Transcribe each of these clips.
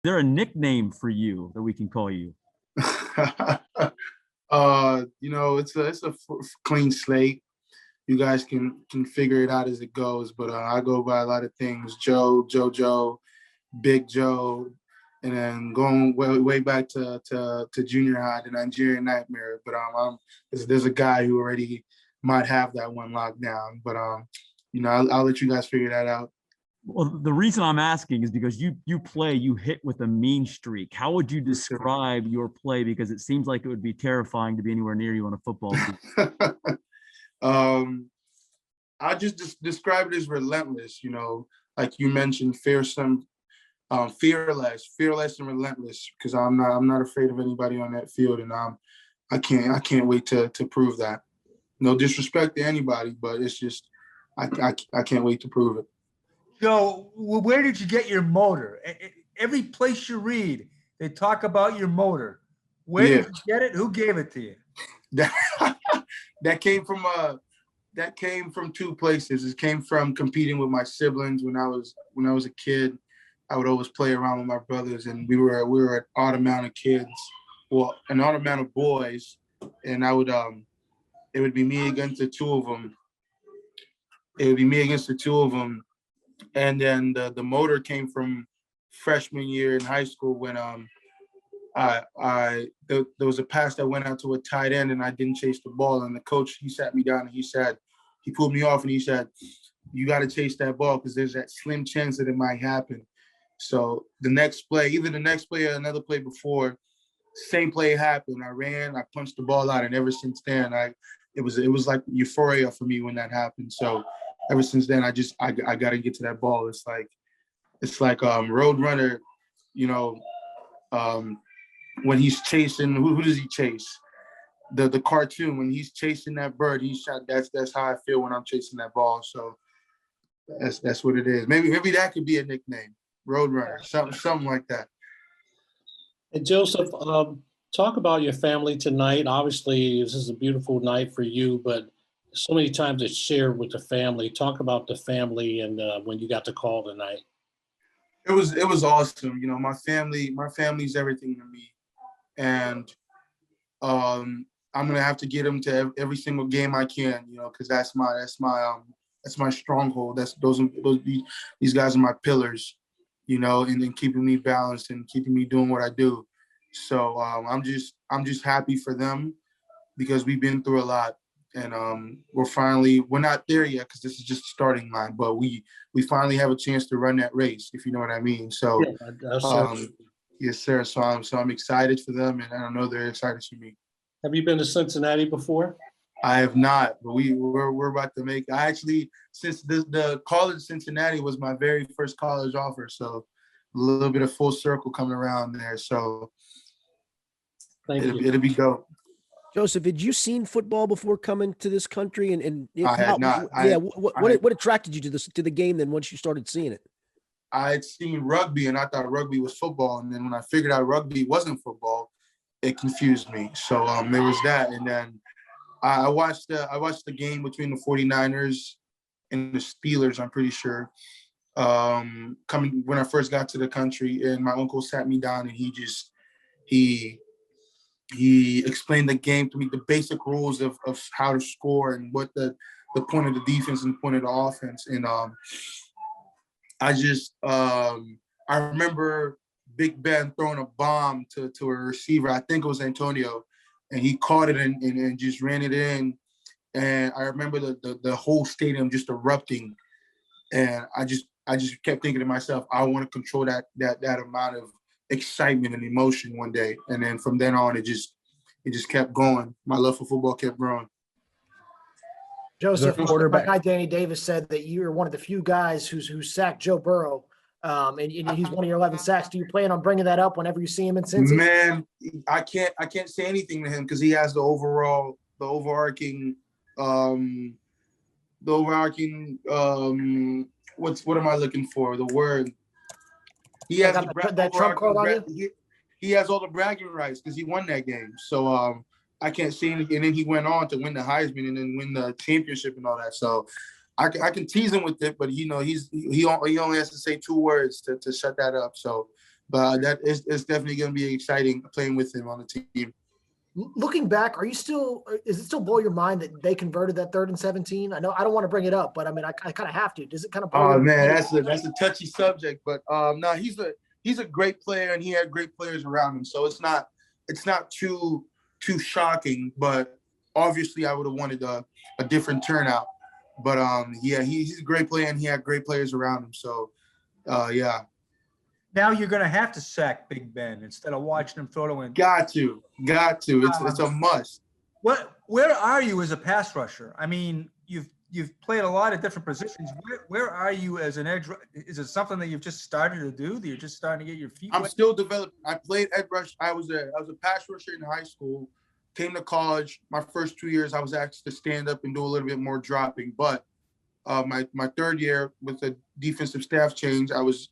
there a nickname for you that we can call you? It's a clean slate. You guys can figure it out as it goes, but I go by a lot of things: Joe, JoJo, Big Joe, and then going way back to junior high, the Nigerian Nightmare. But there's a guy who already might have that one locked down. But I'll let you guys figure that out. Well, the reason I'm asking is because you hit with a mean streak. How would you describe your play? Because it seems like it would be terrifying to be anywhere near you on a football field. I just describe it as relentless, like you mentioned, fearsome, fearless and relentless, because I'm not afraid of anybody on that field, and I can't wait to prove that. No disrespect to anybody, but it's just I can't wait to prove it. Joe, where did you get your motor? Every place you read, they talk about your motor. Where did you get it? Who gave it to you? That came from two places. It came from competing with my siblings when I was a kid. I would always play around with my brothers, and we were an odd amount of kids, well, an odd amount of boys, and it would be me against the two of them. And then the motor came from freshman year in high school when there was a pass that went out to a tight end and I didn't chase the ball, and the coach, he sat me down and he pulled me off and he said, you got to chase that ball because there's that slim chance that it might happen. So the next play, either the next play or another play before, same play happened. I ran, I punched the ball out, and ever since then, it was like euphoria for me when that happened. So ever since then, I got to get to that ball. It's like Road Runner, when he's chasing, who does he chase? The cartoon, when he's chasing that bird, that's how I feel when I'm chasing that ball. So that's what it is. Maybe that could be a nickname, Road Runner, something like that. And Joseph, talk about your family tonight. Obviously, this is a beautiful night for you, but so many times it's shared with the family. Talk about the family and when you got the call tonight. It was awesome. My family's everything to me, and I'm gonna have to get them to every single game I can. Because that's my stronghold. These guys are my pillars. And then keeping me balanced and keeping me doing what I do. So I'm just happy for them because we've been through a lot, and we're not there yet because this is just the starting line, but we finally have a chance to run that race, if you know what I mean. So yes, sir. So I'm excited for them, and I know they're excited for me. Have you been to Cincinnati before? I have not, but we're about to make. I actually, since the college Cincinnati was my very first college offer, so a little bit of full circle coming around there. So it'll be dope. Joseph, had you seen football before coming to this country? And I had not. What attracted you to the game then once you started seeing it? I had seen rugby and I thought rugby was football, and then when I figured out rugby wasn't football, it confused me. So there was that, and then I watched the game between the 49ers and the Steelers, I'm pretty sure, coming when I first got to the country, and my uncle sat me down and he explained the game to me, the basic rules of how to score and what the point of the defense and the point of the offense. And I remember Big Ben throwing a bomb to a receiver. I think it was Antonio, and he caught it and just ran it in. And I remember the whole stadium just erupting. And I just kept thinking to myself, I want to control that amount of excitement and emotion one day. And then from then on, it just kept going. My love for football kept growing. Joseph, my guy Danny Davis said that you were one of the few guys who sacked Joe Burrow, and he's one of your 11 sacks. Do you plan on bringing that up whenever you see him in Cincy? Man, I can't say anything to him because he has the overarching what am I looking for? The word. He has that trump card on you? He has all the bragging rights because he won that game. So I can't say anything. And then he went on to win the Heisman and then win the championship and all that. So I can tease him with it, but he only has to say 2 words to shut that up. So But it's definitely going to be exciting playing with him on the team. Looking back, is it still blow your mind that they converted that 3rd and 17? I know I don't want to bring it up, but I mean, I kind of have to. Does it kind of? Oh man, that's a touchy subject, but no, he's a great player and he had great players around him. So it's not too shocking, but obviously I would have wanted a different turnout. But yeah, he's a great player and he had great players around him. So yeah. Now you're going to have to sack Big Ben instead of watching him throw to him. Got to. It's a must. Where are you as a pass rusher? I mean, you've played a lot of different positions. Where are you as an edge? Is it something that you've just started to do? That you're just starting to get your feet? I'm still developing. I played edge rush. I was a pass rusher in high school. Came to college. My first 2 years, I was asked to stand up and do a little bit more dropping. But my 3rd year with the defensive staff change, I was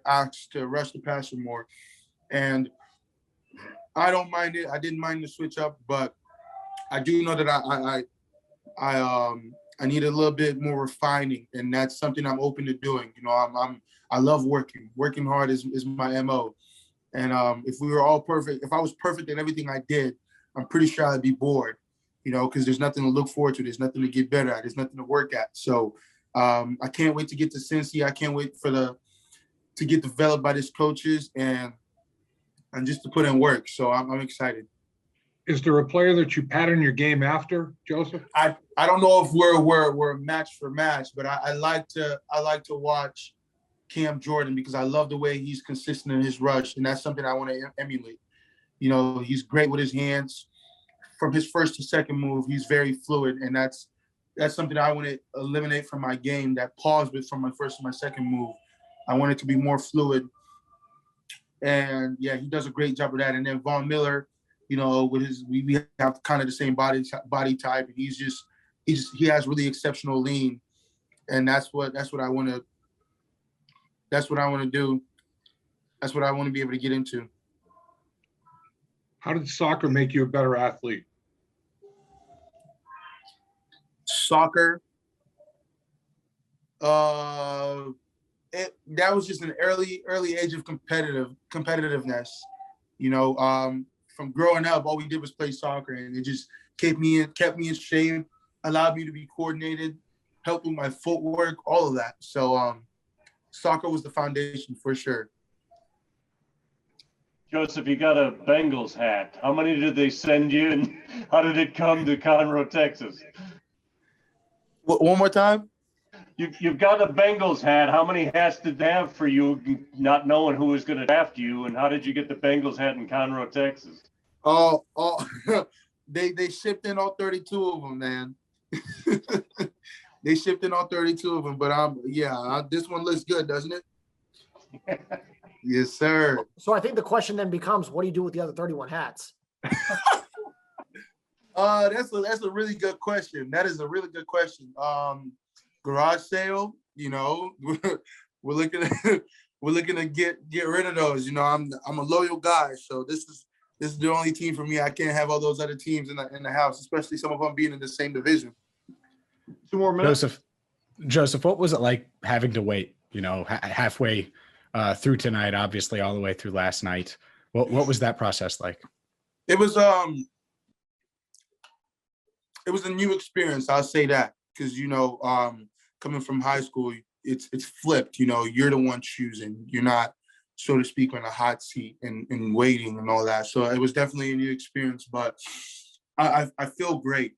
asked to rush the passer more, and I don't mind it. I didn't mind the switch up, but I do know that I need a little bit more refining, and that's something I'm open to doing. You know, I love working. Working hard is my MO. And if we were all perfect, if I was perfect in everything I did, I'm pretty sure I'd be bored, you know, because there's nothing to look forward to. There's nothing to get better at. There's nothing to work at. So I can't wait to get to Cincy. I can't wait to get developed by these coaches and just to put in work. So I'm excited. Is there a player that you pattern your game after, Joseph? I don't know if we're match for match, but I like to watch Cam Jordan because I love the way he's consistent in his rush, and that's something I want to emulate. You know, he's great with his hands. From his first to second move, he's very fluid, and that's something I want to eliminate from my game. That pause from my first to my second move, I want it to be more fluid. And yeah, he does a great job of that. And then Von Miller, you know, with we have kind of the same body type, and he has really exceptional lean, and that's what I want to do. That's what I want to be able to get into. How did soccer make you a better athlete? Soccer, that was just an early age of competitiveness. You know, from growing up, all we did was play soccer, and it just kept me in shape, allowed me to be coordinated, helped with my footwork, all of that. So soccer was the foundation for sure. Joseph, you got a Bengals hat. How many did they send you, and how did it come to Conroe, Texas? One more time? You've got a Bengals hat. How many hats did they have for you, not knowing who was going to draft you, and how did you get the Bengals hat in Conroe, Texas? Oh, they shipped in all 32 of them, man. They shipped in all 32 of them, but this one looks good, doesn't it? Yes, sir. So I think the question then becomes, what do you do with the other 31 hats? That's a really good question. That is a really good question. Garage sale, you know, we're looking to get rid of those. You know, I'm a loyal guy, so this is the only team for me. I can't have all those other teams in the house, especially some of them being in the same division. 2 more minutes. Joseph, what was it like having to wait, you know, halfway through tonight, obviously all the way through last night? What was that process like? It was a new experience. I'll say that, because, you know, coming from high school, it's flipped. You know, you're the one choosing. You're not, so to speak, on a hot seat and waiting and all that. So it was definitely a new experience, but I feel great.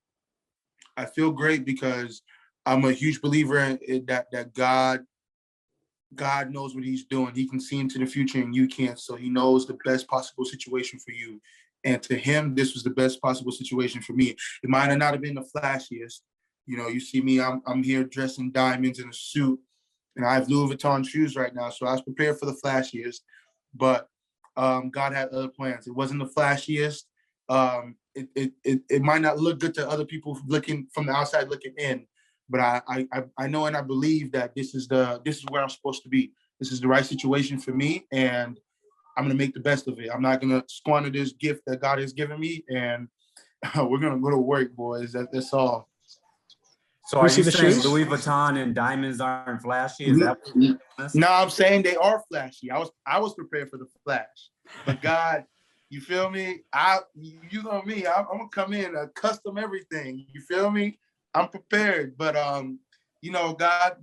I feel great because I'm a huge believer in that God knows what he's doing. He can see into the future and you can't. So he knows the best possible situation for you. And to him, this was the best possible situation for me. It might not have been the flashiest. You know, you see me, I'm here dressed in diamonds in a suit, and I have Louis Vuitton shoes right now. So I was prepared for the flashiest, but God had other plans. It wasn't the flashiest. It might not look good to other people looking from the outside looking in, but I know and I believe that this is where I'm supposed to be. This is the right situation for me, and I'm gonna make the best of it. I'm not gonna squander this gift that God has given me, and we're gonna go to work, boys. That's all. So are see you the saying shoes? Louis Vuitton and diamonds aren't flashy? Is that what you're telling us? No, I'm saying they are flashy. I was prepared for the flash, but God, you feel me? You know me. I'm gonna come in custom everything. You feel me? I'm prepared, but you know, God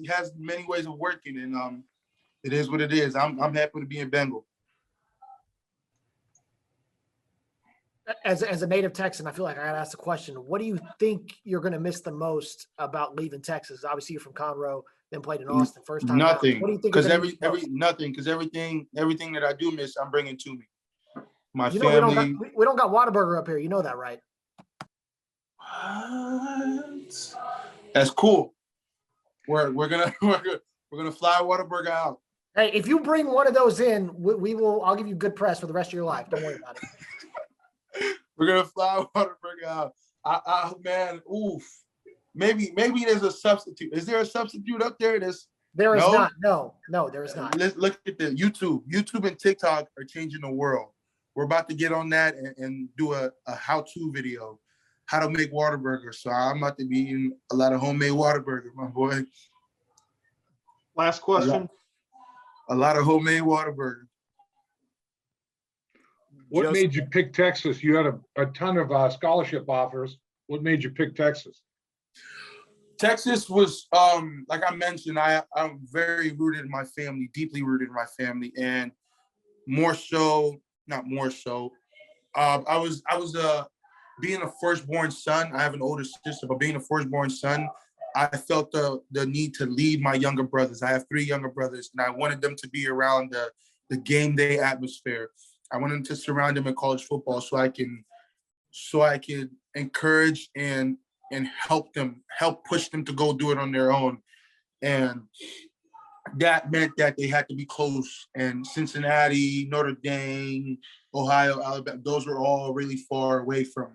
has many ways of working, and it is what it is. I'm happy to be in Bengal. As a native Texan, I feel like I got to ask the question: what do you think you're going to miss the most about leaving Texas? Obviously, you're from Conroe, then played in Austin, first time down. Nothing. What do you think? Because nothing. Because everything that I do miss, I'm bringing to me. My you know, family. we don't got Whataburger up here. You know that, right? What? That's cool. We're gonna fly Whataburger out. Hey, if you bring one of those in, we will. I'll give you good press for the rest of your life. Don't worry about it. We're gonna fly Whataburger out. Man, oof. Maybe there's a substitute. Is there a substitute up there? There is not. No, there is not. Let's look at the YouTube. YouTube and TikTok are changing the world. We're about to get on that and do a how-to video, how to make Whataburger. So I'm about to be eating a lot of homemade Whataburger, my boy. Last question. A lot of homemade Whataburger. What made you pick Texas? You had a ton of scholarship offers. What made you pick Texas? Texas was, like I mentioned, I'm very rooted in my family, deeply rooted in my family, and not more so. I was being a firstborn son. I have an older sister, but being a firstborn son, I felt the need to lead my younger brothers. I have 3 younger brothers, and I wanted them to be around the game day atmosphere. I wanted them to surround them in college football so I could encourage and help push them to go do it on their own. And that meant that they had to be close. And Cincinnati, Notre Dame, Ohio, Alabama, those were all really far away from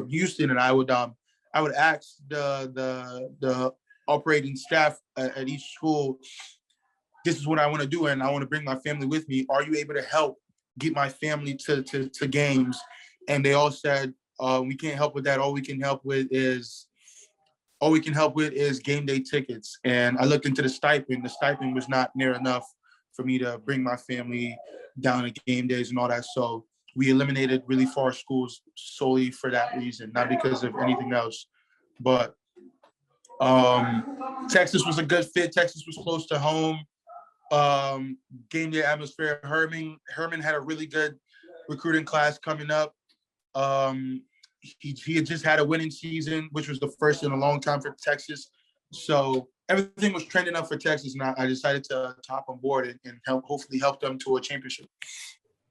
Houston. And I would ask the operating staff at each school, this is what I want to do, and I want to bring my family with me. Are you able to help get my family to games? And they all said, we can't help with that. All we can help with is game day tickets. And I looked into the stipend. The stipend was not near enough for me to bring my family down to game days and all that. So we eliminated really far schools solely for that reason, not because of anything else. But Texas was a good fit. Texas was close to home. Game day atmosphere. Herman had a really good recruiting class coming up. He had just had a winning season, which was the first in a long time for Texas. So everything was trending up for Texas, and I decided to hop on board and hopefully help them to a championship.